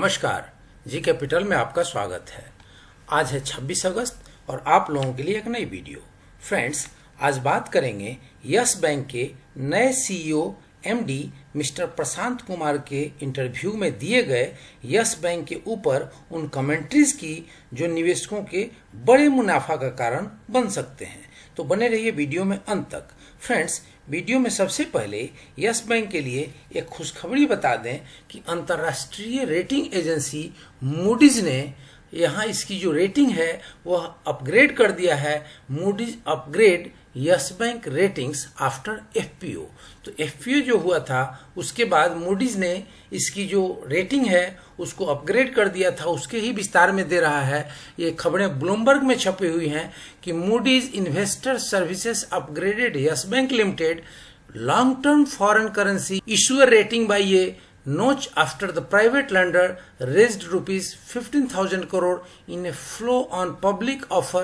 नमस्कार, G capital में आपका स्वागत है। आज है 26 अगस्त और आप लोगों के लिए एक नई वीडियो। फ्रेंड्स, आज बात करेंगे यस बैंक के नए CEO MD mister Prashant Kumar के इंटरव्यू में दिए गए यस बैंक के ऊपर उन कमेंट्रीज की जो निवेशकों के बड़े मुनाफा का कारण बन सकते हैं। तो बने रहिए वीडियो में अंत तक। फ्रेंड्स, वीडियो में सबसे पहले यस बैंक के लिए एक खुशखबरी बता दें कि अंतर्राष्ट्रीय रेटिंग एजेंसी मूडीज ने यहाँ इसकी जो रेटिंग है वह अपग्रेड कर दिया है। Moody's upgrade yes bank ratings after FPO. तो एफपीओ जो हुआ था उसके बाद मूडीज ने इसकी जो रेटिंग है उसको अपग्रेड कर दिया था, उसके ही विस्तार में दे रहा है। ये खबरें ब्लूमबर्ग में छपी हुई हैं कि Moody's investor services upgraded Yes Bank Limited long term foreign currency issuer rating by a notch after the private lender raised rupees 15,000 crore in a flow on public offer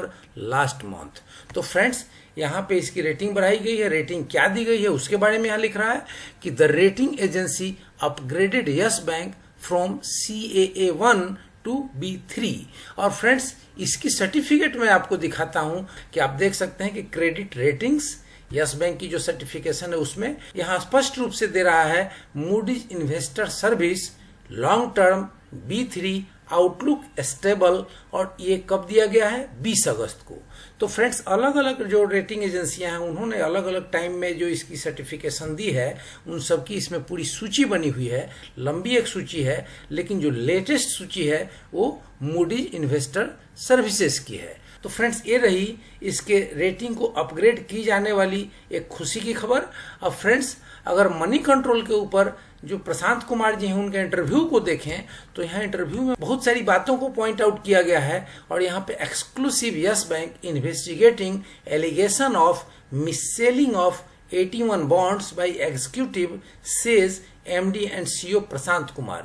last month। तो friends, यहाँ पे इसकी rating बढ़ाई गई है। Rating क्या दी गई है उसके बारे में यहाँ लिख रहा है कि the rating agency upgraded Yes bank from CAA1 to B3। और फ्रेंड्स, इसकी सर्टिफिकेट मैं आपको दिखाता हूँ कि आप देख सकते हैं कि क्रेडिट रेटिंग्स यस बैंक की जो सर्टिफिकेशन है उसमें यहाँ स्पष्ट रूप से दे रहा है Moody's investor service long term B3 outlook stable. और ये कब दिया गया है? 20 अगस्त को। तो फ्रेंड्स, अलग अलग जो रेटिंग एजेंसियां हैं उन्होंने अलग अलग टाइम में जो इसकी सर्टिफिकेशन दी है उन सब की इसमें पूरी सूची बनी हुई है। लंबी एक सूची है, लेकिन जो लेटेस्ट सूची है वो मूडीज इन्वेस्टर सर्विसेज की है। तो फ्रेंड्स, ये रही इसके रेटिंग को अपग्रेड की जाने वाली एक खुशी की खबर। अब फ्रेंड्स, अगर मनी कंट्रोल के ऊपर जो प्रशांत कुमार जी हैं उनके इंटरव्यू को देखें तो यहाँ इंटरव्यू में बहुत सारी बातों को पॉइंट आउट किया गया है। और यहाँ पे exclusive Yes Bank investigating allegation of misselling of 81 bonds by executive, says MD and CEO Prashant Kumar.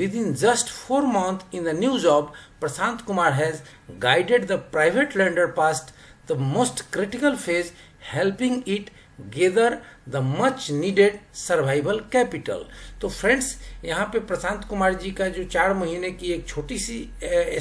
Within just 4 months in the new job, Prashant Kumar has guided the private lender past the most critical phase, helping it gather the much needed survival capital। तो friends, यहाँ पे प्रशांत कुमार जी का जो 4 महीने की एक छोटी सी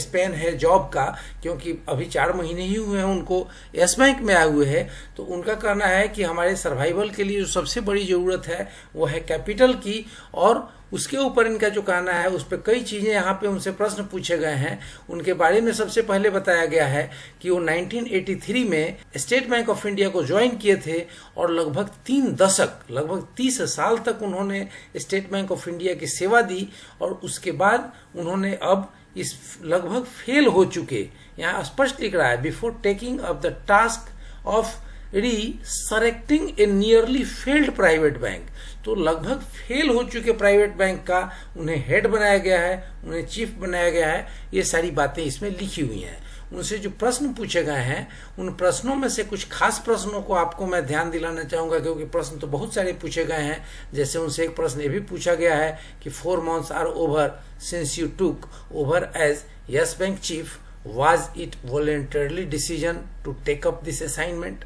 Spain है जॉब का, क्योंकि अभी 4 महीने ही हुए हैं उनको यस बैंक में आए हुए हैं, तो उनका कहना है कि हमारे सर्वाइवल के लिए जो सबसे बड़ी जरूरत है वो है कैपिटल की। और उसके ऊपर इनका जो कहना है उस पर कई चीजें यहाँ पे उनसे प्रश्न पूछे गए हैं। उनके बारे में सबसे पहले बताया गया है कि वो 1983 में स्टेट बैंक ऑफ इंडिया को ज्वाइन किए थे और लगभग 3 दशक, लगभग 30 साल तक उन्होंने स्टेट बैंक ऑफ इंडिया की सेवा दी। और उसके बाद उन्होंने अब इस लगभग फेल हो चुके, यहाँ स्पष्ट लिख रहा है, before taking up the task of resurrecting a nearly failed private bank. तो लगभग फेल हो चुके प्राइवेट बैंक का उन्हें हेड बनाया गया है, उन्हें चीफ बनाया गया है। ये सारी बातें इसमें लिखी हुई हैं। उनसे जो प्रश्न पूछे गए हैं उन प्रश्नों में से कुछ खास प्रश्नों को आपको मैं ध्यान दिलाना चाहूंगा, क्योंकि प्रश्न तो बहुत सारे पूछे गए हैं। जैसे उनसे एक प्रश्न ये भी पूछा गया है कि 4 months are over since you took over as Yes Bank chief, was it voluntarily decision to take up this assignment.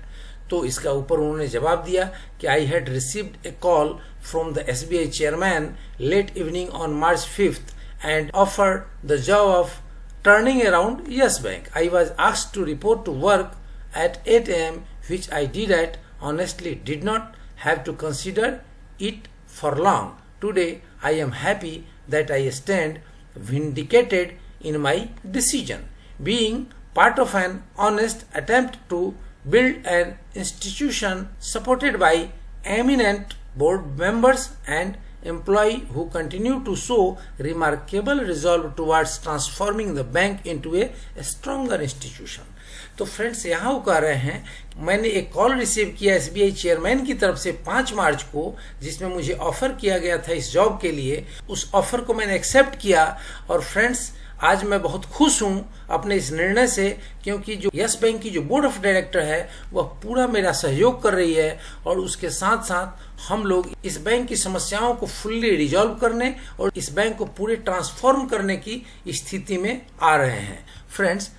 तो इसका ऊपर उन्होंने जवाब दिया कि I had received a call from the SBI chairman late evening on March 5th and offered the job of turning around Yes Bank. I was asked to report to work at 8 a.m. which I did at honestly did not have to consider it for long. Today I am happy that I stand vindicated in my decision, being part of an honest attempt to build an institution supported by eminent board members and employee who continue to show remarkable resolve towards transforming the bank into a stronger institution। तो friends, यहाँ वो कह रहे हैं मैंने एक call receive किया SBI chairman की तरफ से 5 मार्च को, जिसमें मुझे ऑफर किया गया था इस जॉब के लिए। उस ऑफर को मैंने एक्सेप्ट किया और फ्रेंड्स, आज मैं बहुत खुश हूं अपने इस निर्णय से, क्योंकि जो यस बैंक की जो बोर्ड ऑफ डायरेक्टर है वह पूरा मेरा सहयोग कर रही है। और उसके साथ साथ हम लोग इस बैंक की समस्याओं को फुल्ली रिजॉल्व करने और इस बैंक को पूरे ट्रांसफॉर्म करने की स्थिति में आ रहे हैं। Friends,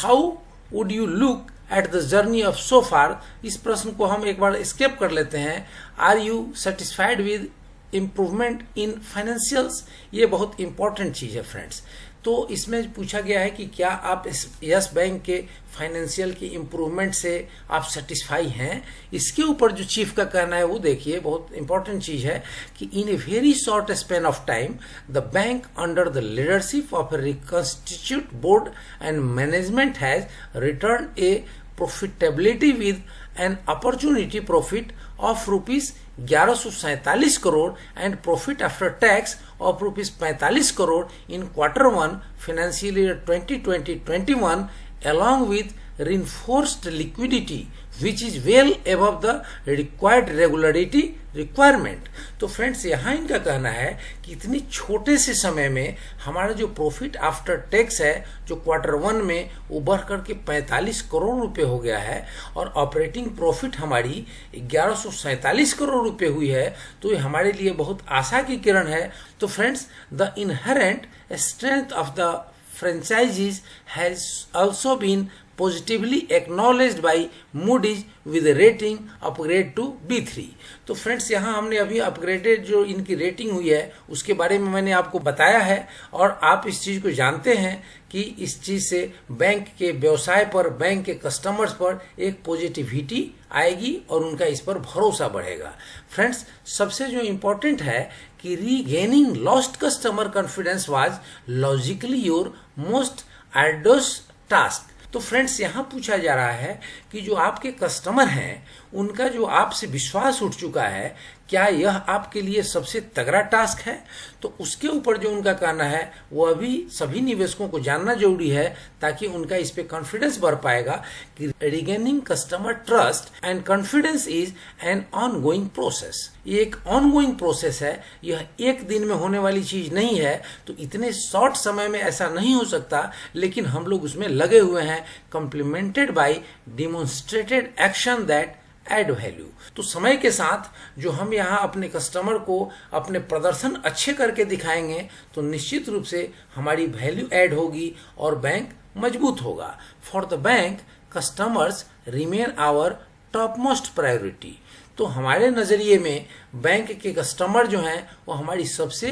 how would you look at the journey of so far? इस प्रश्न को हम एक बार स्किप कर लेते हैं। Are you satisfied with improvement in financials, ये बहुत इंपॉर्टेंट चीज है फ्रेंड्स। तो इसमें पूछा गया है कि क्या आप इस यस बैंक के फाइनेंशियल की इम्प्रूवमेंट से आप सेटिस्फाई हैं। इसके ऊपर जो चीफ का कहना है वो देखिए, बहुत इंपॉर्टेंट चीज है कि in a very short span of time the bank under the leadership of a reconstituted board and management has return a profitability with an opportunity profit of rupees 1147 crore and profit after tax of rupees 45 crore in Q1 financial year 2020-21 along with reinforced liquidity which is well above the required regularity requirement. तो friends यहाँ इनका कहना है कि इतनी छोटे से समय में हमारा जो प्रॉफिट आफ्टर टैक्स है जो Q1 में वो बढ़ करके 45 करोड़ रुपए हो गया है और ऑपरेटिंग प्रॉफिट हमारी 1147 करोड़ रुपए हुई है। तो ये हमारे लिए बहुत आशा की किरण है। तो friends the inherent strength of the franchisees has also been positively acknowledged by Moody's with a rating upgrade to B3। तो फ्रेंड्स यहाँ हमने अभी अपग्रेडेड जो इनकी रेटिंग हुई है उसके बारे में मैंने आपको बताया है और आप इस चीज को जानते हैं कि इस चीज से बैंक के व्यवसाय पर, बैंक के कस्टमर्स पर एक पॉजिटिविटी आएगी और उनका इस पर भरोसा बढ़ेगा। फ्रेंड्स सबसे जो इम्पोर्टेंट है कि regaining lost customer confidence was logically your most arduous task. तो फ्रेंड्स यहाँ पूछा जा रहा है कि जो आपके कस्टमर हैं उनका जो आपसे विश्वास उठ चुका है, क्या यह आपके लिए सबसे तगड़ा टास्क है। तो उसके ऊपर जो उनका कहना है वो अभी सभी निवेशकों को जानना जरूरी है ताकि उनका इस पे कॉन्फिडेंस बढ़ पाएगा कि regaining customer trust and confidence is an ongoing process. ये एक ऑनगोइंग प्रोसेस है, यह एक दिन में होने वाली चीज नहीं है। तो इतने शॉर्ट समय में ऐसा नहीं हो सकता, लेकिन हम लोग उसमें लगे हुए हैं, complemented by demonstrated action that add value. तो समय के साथ जो हम यहाँ अपने कस्टमर को अपने प्रदर्शन अच्छे करके दिखाएंगे तो निश्चित रूप से हमारी वैल्यू ऐड होगी और बैंक मजबूत होगा। For the bank customers remain our top most priority. तो हमारे नजरिए में बैंक के कस्टमर जो हैं वो हमारी सबसे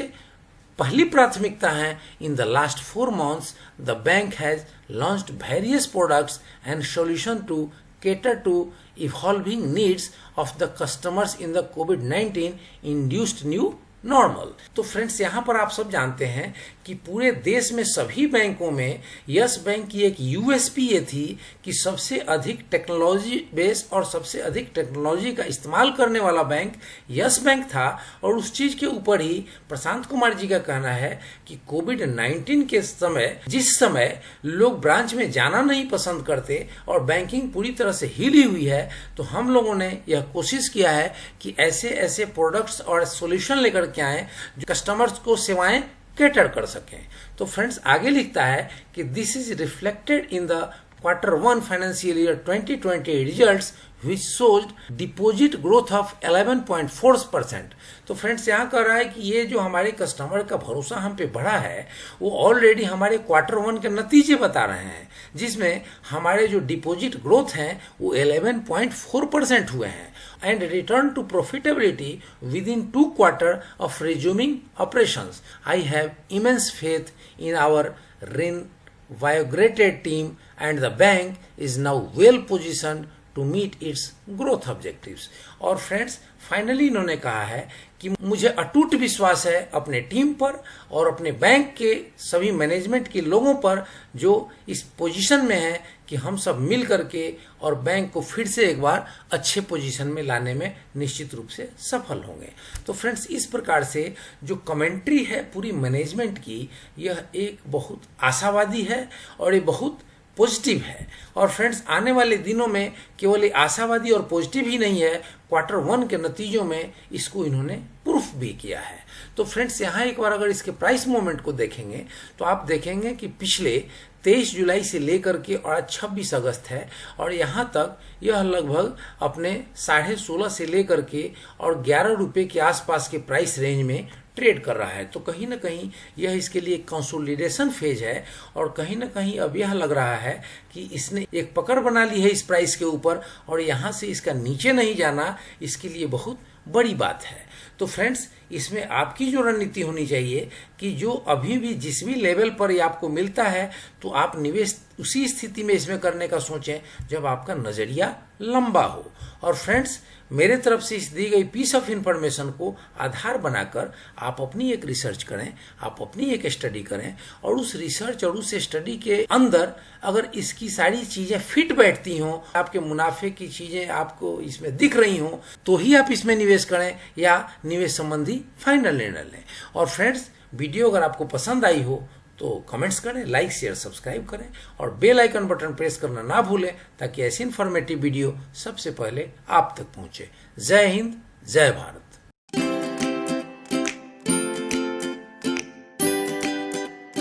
पहली प्राथमिकता है। In the last 4 months the bank has launched various products and solution to cater to evolving needs of the customers in the COVID-19 induced new normal. तो फ्रेंड्स यहाँ पर आप सब जानते हैं कि पूरे देश में सभी बैंकों में यस बैंक की एक यूएसपी ये थी कि सबसे अधिक टेक्नोलॉजी बेस और सबसे अधिक टेक्नोलॉजी का इस्तेमाल करने वाला बैंक यस बैंक था। और उस चीज के ऊपर ही प्रशांत कुमार जी का कहना है कि कोविड-19 के समय जिस समय लोग ब्रांच में जाना नहीं पसंद करते और बैंकिंग पूरी तरह से हिली हुई है, तो हम लोगों ने यह कोशिश किया है कि ऐसे ऐसे प्रोडक्ट्स और सोल्यूशन लेकर क्या है जो कस्टमर्स को सेवाएं कैटर कर सकें। तो फ्रेंड्स आगे लिखता है कि this is reflected in the Q1 financial year 2020 results which showed deposit growth of 11.4%। तो फ्रेंड्स यहाँ कह रहा है कि ये जो हमारे कस्टमर का भरोसा हम पे बढ़ा है वो ऑलरेडी हमारे Q1 के नतीजे बता रहे हैं, जिसमें हमारे जो डिपोजिट ग्रोथ हैं वो 11.4% हुए हैं and return to profitability with in 2 quarters of resuming operations. I have immense faith in our reinvigorated team and the bank is now well positioned to meet its growth objectives। और friends finally इन्होंने कहा है कि मुझे अटूट विश्वास है अपने टीम पर और अपने बैंक के सभी मैनेजमेंट के लोगों पर जो इस पोजीशन में है कि हम सब मिल करके और बैंक को फिर से एक बार अच्छे पोजीशन में लाने में निश्चित रूप से सफल होंगे। तो फ्रेंड्स इस प्रकार से जो कमेंट्री है पूरी मैनेजमेंट की, यह एक बहुत आशावादी है और ये बहुत पॉजिटिव है। और फ्रेंड्स आने वाले दिनों में केवल आशावादी और पॉजिटिव ही नहीं है, Q1 के नतीजों में इसको इन्होंने प्रूफ भी किया है। तो फ्रेंड्स यहाँ एक बार अगर इसके प्राइस मूवमेंट को देखेंगे तो आप देखेंगे कि पिछले 23 जुलाई से लेकर के और आज 26 अगस्त है और यहाँ तक यह लगभग अपने 16.5 से लेकर के और 11 रुपए के आसपास के प्राइस रेंज में ट्रेड कर रहा है। तो कहीं ना कहीं यह इसके लिए कंसोलिडेशन फेज है और कहीं ना कहीं अब यह लग रहा है कि इसने एक पकड़ बना ली है इस प्राइस के ऊपर और यहाँ से इसका नीचे नहीं जाना इसके लिए बहुत बड़ी बात है। तो फ्रेंड्स इसमें आपकी जो रणनीति होनी चाहिए कि जो अभी भी जिस भी लेवल पर ये आपको मिलता है तो आप निवेश उसी स्थिति में इसमें करने का सोचें जब आपका नजरिया लंबा हो। और फ्रेंड्स, मेरे तरफ से इस दी गई पीस ऑफ इंफॉर्मेशन को आधार बनाकर आप अपनी एक रिसर्च करें, आप अपनी एक स्टडी करें, और उस रिसर्च और उस स्टडी के अंदर अगर इसकी सारी चीजें फिट बैठती हों, आपके मुनाफे की चीजें आपको इसमें दिख रही हों, तो ही आप इसमें निवेश करें या निवेश संबंधी फाइनल निर्णय लें। और फ्रेंड्स, वीडियो अगर आपको पसंद आई हो तो कमेंट्स करें, लाइक शेयर सब्सक्राइब करें और बेल आइकन बटन प्रेस करना ना भूलें ताकि ऐसी इन्फॉर्मेटिव वीडियो सबसे पहले आप तक पहुंचे। जय हिंद, जय भारत।